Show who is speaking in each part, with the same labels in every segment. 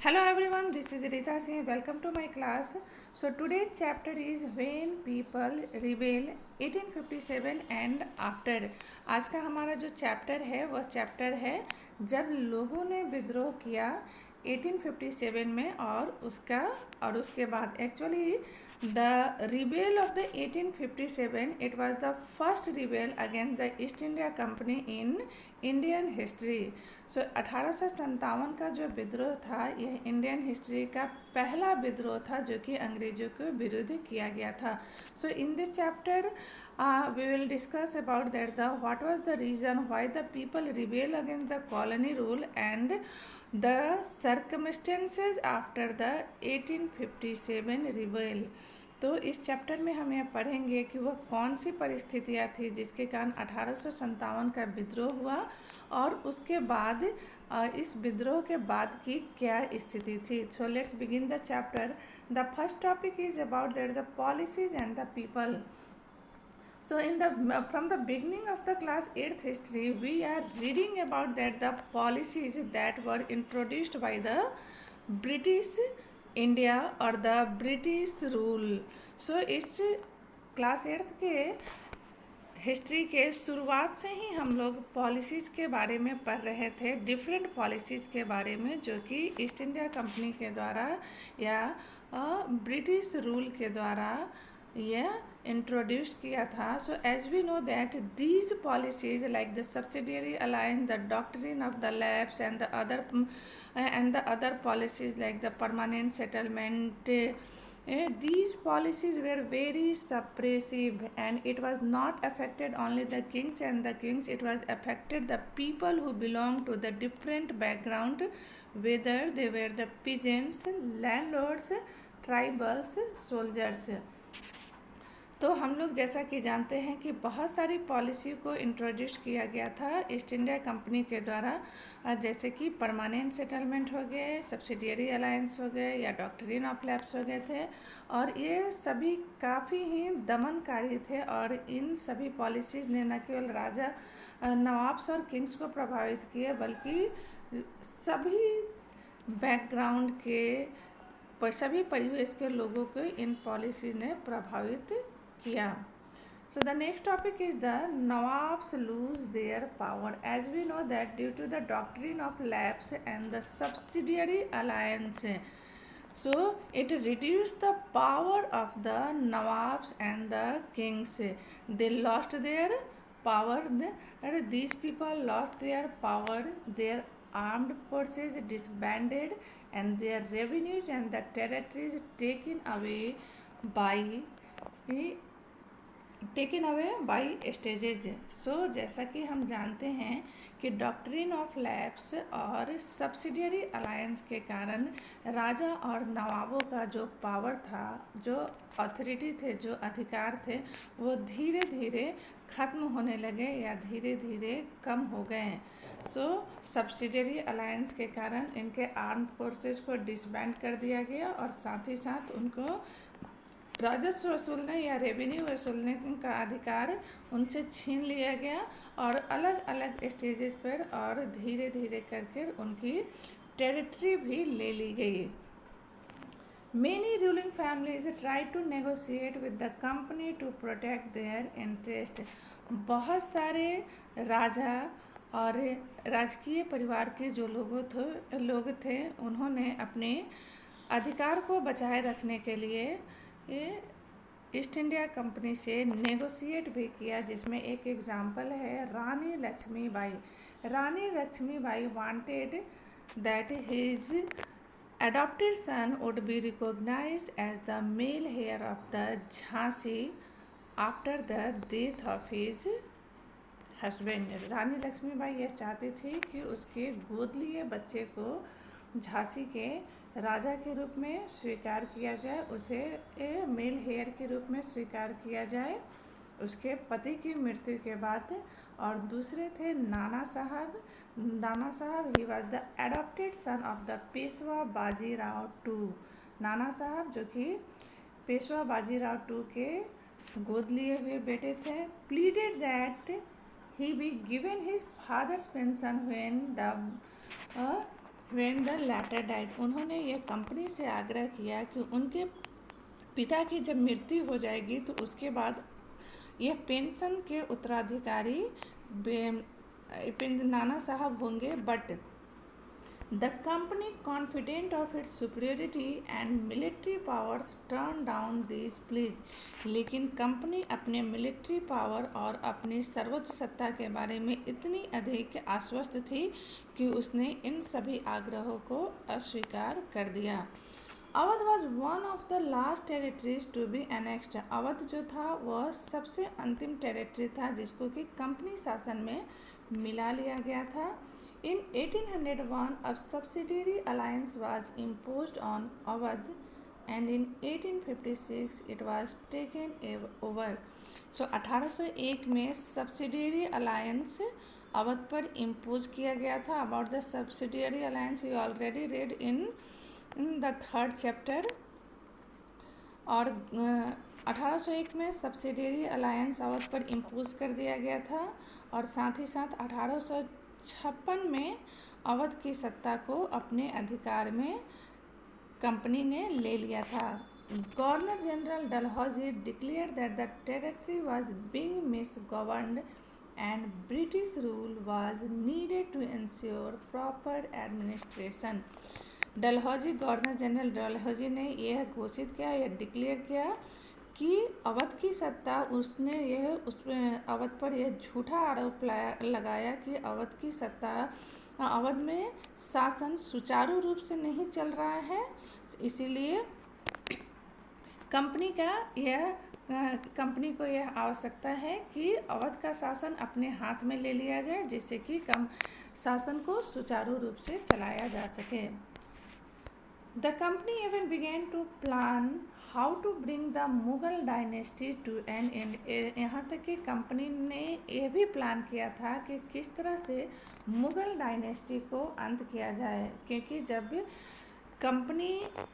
Speaker 1: Hello everyone, this is Rita Singh. Welcome to my class. So today's chapter is When People Rebel 1857 and After. आज का हमारा जो chapter है वह chapter है जब लोगों ने विद्रोह किया 1857 में और उसके बाद actually the rebel of the 1857 it was the first rebel against the East India Company in Indian history. So 1857 का जो विद्रोह था यह इंडियन हिस्ट्री का पहला विद्रोह था जो कि अंग्रेजों के विरुद्ध किया गया था। So in this chapter we will discuss about that the what was the reason why the people rebel against the colony rule and the circumstances after the 1857 rebel। तो इस चैप्टर में हम यह पढ़ेंगे कि वह कौन सी परिस्थितियाँ थी जिसके कारण 1857 का विद्रोह हुआ और उसके बाद इस विद्रोह के बाद की क्या स्थिति थी। So let's begin the chapter. The first topic is about that the policies and the people. So from the beginning of the class 8th history we are reading about that the policies that were introduced by the British India or the British rule। So इस class 8th के history के शुरुआत से ही हम लोग policies के बारे में पढ़ रहे थे, डिफरेंट पॉलिसीज़ के बारे में जो कि ईस्ट इंडिया कंपनी के द्वारा या ब्रिटिश रूल के द्वारा यह इंट्रोड्यूस किया था। So as we know that these policies like the subsidiary alliance, the doctrine of the lapse and the other policies like the permanent settlement, these policies were very suppressive and it was not affected only the kings and the queens, it was affected the people who belonged to the different background, whether they were the peasants, landlords, tribals, soldiers। तो हम लोग जैसा कि जानते हैं कि बहुत सारी पॉलिसी को इंट्रोड्यूस किया गया था ईस्ट इंडिया कंपनी के द्वारा, जैसे कि परमानेंट सेटलमेंट हो गए, सब्सिडियरी अलायंस हो गए या डॉक्ट्रिन ऑफ लैब्स हो गए थे, और ये सभी काफ़ी ही दमनकारी थे। और इन सभी पॉलिसीज़ ने न केवल राजा नवाब्स और किंग्स को प्रभावित किए बल्कि सभी बैकग्राउंड के सभी परिवेश के लोगों को इन पॉलिसी ने प्रभावित किया। So the next topic is the Nawabs lose their power। As we know that due to the doctrine of lapse and the subsidiary alliance, so it reduced the power of the Nawabs and the kings। They lost their power, these people lost their power, their armed forces disbanded and their revenues and the territories taken away by stages. So जैसा कि हम जानते हैं कि doctrine of lapse और subsidiary alliance के कारण राजा और नवाबों का जो पावर था, जो अथॉरिटी थे, जो अधिकार थे, वो धीरे धीरे ख़त्म होने लगे या धीरे धीरे कम हो गए। सो सब्सिडियरी अलायंस के कारण इनके आर्म्ड फोर्सेस को डिसबैंड कर दिया गया और साथ ही साथ उनको राजस्व वसूलने या रेवेन्यू वसूलने का अधिकार उनसे छीन लिया गया और अलग अलग स्टेजेस पर और धीरे धीरे करके उनकी टेरिटरी भी ले ली गई। Many ruling families tried to negotiate with the company to protect their interest। बहुत सारे राजा और राजकीय परिवार के जो लोग थे उन्होंने अपने अधिकार को बचाए रखने के लिए ईस्ट इंडिया कंपनी से नेगोशिएट भी किया, जिसमें एक एग्जाम्पल है Rani Lakshmibai. Rani Lakshmibai wanted that his adopted son would be recognized as the male heir of the Jhansi after the death of his husband। रानी लक्ष्मीबाई यह चाहती थी कि उसके गोद लिए बच्चे को झांसी के राजा के रूप में स्वीकार किया जाए, उसे मेल हेयर के रूप में स्वीकार किया जाए उसके पति की मृत्यु के बाद। और दूसरे थे Nana Sahib. He was the adopted son of the Peshwa Bajirao two. Nana Sahib जो कि पेशवा बाजीराव टू के गोद लिए हुए बेटे थे। Pleaded that he be given his father's pension when the when the latter died, उन्होंने यह कंपनी से आग्रह किया कि उनके पिता की जब मृत्यु हो जाएगी तो उसके बाद यह पेंशन के उत्तराधिकारी नाना साहब होंगे। But the company, confident of its superiority and military powers, turn down this please, लेकिन कंपनी अपने मिलिट्री पावर और अपनी सर्वोच्च सत्ता के बारे में इतनी अधिक आश्वस्त थी कि उसने इन सभी आग्रहों को अस्वीकार कर दिया। Awadh was one of the last territories to be annexed, Awadh जो था वह सबसे अंतिम टेरिटरी था जिसको कि कंपनी शासन में मिला लिया गया था। In 1801, a subsidiary alliance was imposed on Awadh, and in 1856 it was taken over. So 1801 में सब्सिडियरी अलायंस अवध पर इम्पोज किया गया था। About the subsidiary alliance you already red in the third chapter. और 1801 में सब्सिडियरी अलायंस अवध पर impose कर दिया गया था और साथ ही साथ 1856 में अवध की सत्ता को अपने अधिकार में कंपनी ने ले लिया था। Governor general Dalhousie declare that the territory was being misgoverned and British rule was needed to ensure proper administration. Dalhousie, governor general Dalhousie ने यह घोषित किया, यह डिक्लेयर किया कि अवध की सत्ता, उसने यह अवध पर यह झूठा आरोप लगाया कि अवध की सत्ता, अवध में शासन सुचारू रूप से नहीं चल रहा है, इसीलिए कंपनी को यह आवश्यकता है कि अवध का शासन अपने हाथ में ले लिया जाए जिससे कि शासन को सुचारू रूप से चलाया जा सके। The company even began to plan how to bring the Mughal dynasty to an end. यहाँ तक कि कंपनी ने यह भी प्लान किया था कि किस तरह से मुग़ल डायनेस्टी को अंत किया जाए, क्योंकि जब कंपनी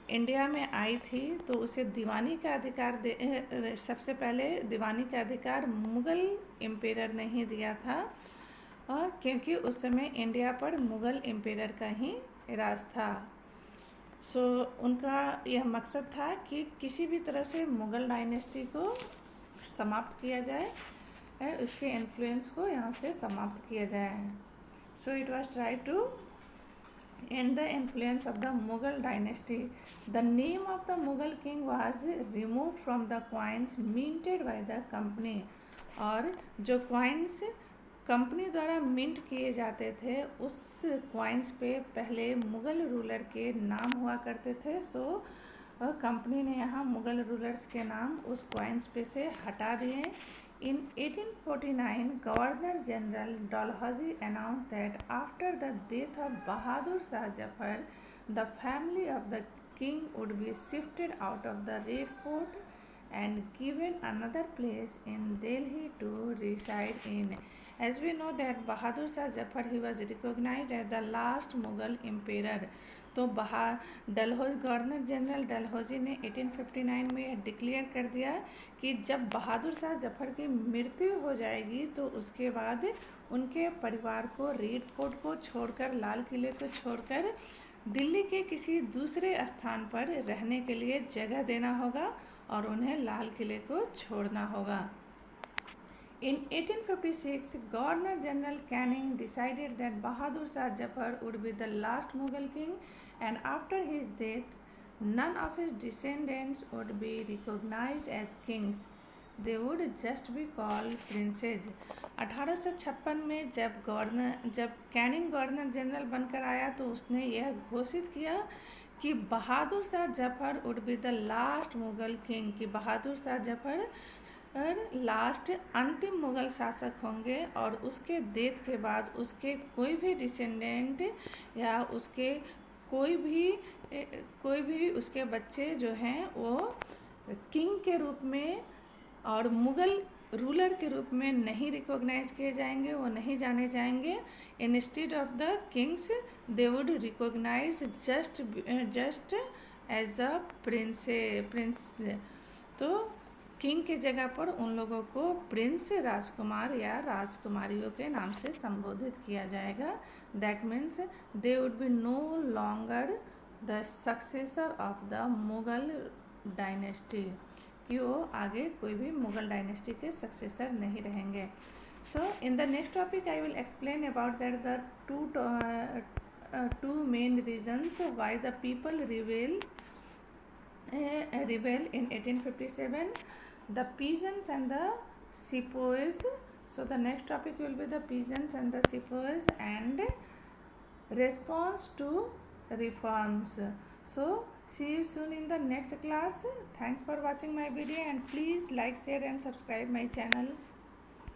Speaker 1: इंडिया में आई थी तो उसे दीवानी का अधिकार सबसे पहले दीवानी का अधिकार मुग़ल एम्पायर ने ही दिया था, क्योंकि उस समय इंडिया पर मुग़ल एम्पायर का ही राज था। उनका यह मकसद था कि किसी भी तरह से मुग़ल डायनेस्टी को समाप्त किया जाए, उसके इन्फ्लुएंस को यहाँ से समाप्त किया जाए। It was try to end the influence of the Mughal dynasty. The name of the Mughal king was remove from the coins minted by the company, और जो क्वाइंस कंपनी द्वारा मिंट किए जाते थे उस क्वाइंस पे पहले मुग़ल रूलर के नाम हुआ करते थे। कंपनी ने यहाँ मुग़ल रूलर्स के नाम उस क्वाइंस पे से हटा दिए। इन 1849 governor general Dalhousie announce that after the death of Bahadur Shah Zafar the family of the king would be shifted out of the red fort and given another place in Delhi to reside in. As we know that Bahadur Shah Zafar, he was recognized as the last Mughal emperor. तो governor general Dalhousie ने 1859 में declare कर दिया कि जब बहादुर शाह जफर की मृत्यु हो जाएगी तो उसके बाद उनके परिवार को रेड फोर्ट को छोड़कर, लाल किले को छोड़कर दिल्ली के किसी दूसरे स्थान पर रहने के लिए जगह देना होगा और उन्हें लाल किले को छोड़ना होगा। In 1856, Governor General Canning decided that Bahadur Shah Zafar would be the last Mughal king, and after his death, none of his descendants would be recognized as kings. They would just be called princes. 1856 में जब Canning governor general बनकर आया तो उसने यह घोषित किया कि Bahadur Shah Zafar would be the last Mughal king, कि बहादुर शाह जफर लास्ट अंतिम मुग़ल शासक होंगे और उसके डेथ के बाद उसके कोई भी डिसेंडेंट या उसके कोई भी उसके बच्चे जो हैं वो किंग के रूप में और मुग़ल रूलर के रूप में नहीं रिकॉग्नाइज किए जाएंगे, वो नहीं जाने जाएंगे। Instead of the kings they would recognise just as a prince. तो किंग के जगह पर उन लोगों को प्रिंस, राजकुमार या राजकुमारियों के नाम से संबोधित किया जाएगा। That means they would be no longer the successor of the Mughal dynasty, कि वो आगे कोई भी मुगल डायनेस्टी के सक्सेसर नहीं रहेंगे। So in the next topic I will explain about that the two main reasons why the people rebel in 1857, the peasants and the sepoys. So the next topic will be the peasants and the sepoys and response to reforms. So see you soon in the next class. Thanks for watching my video and please like, share and subscribe my channel.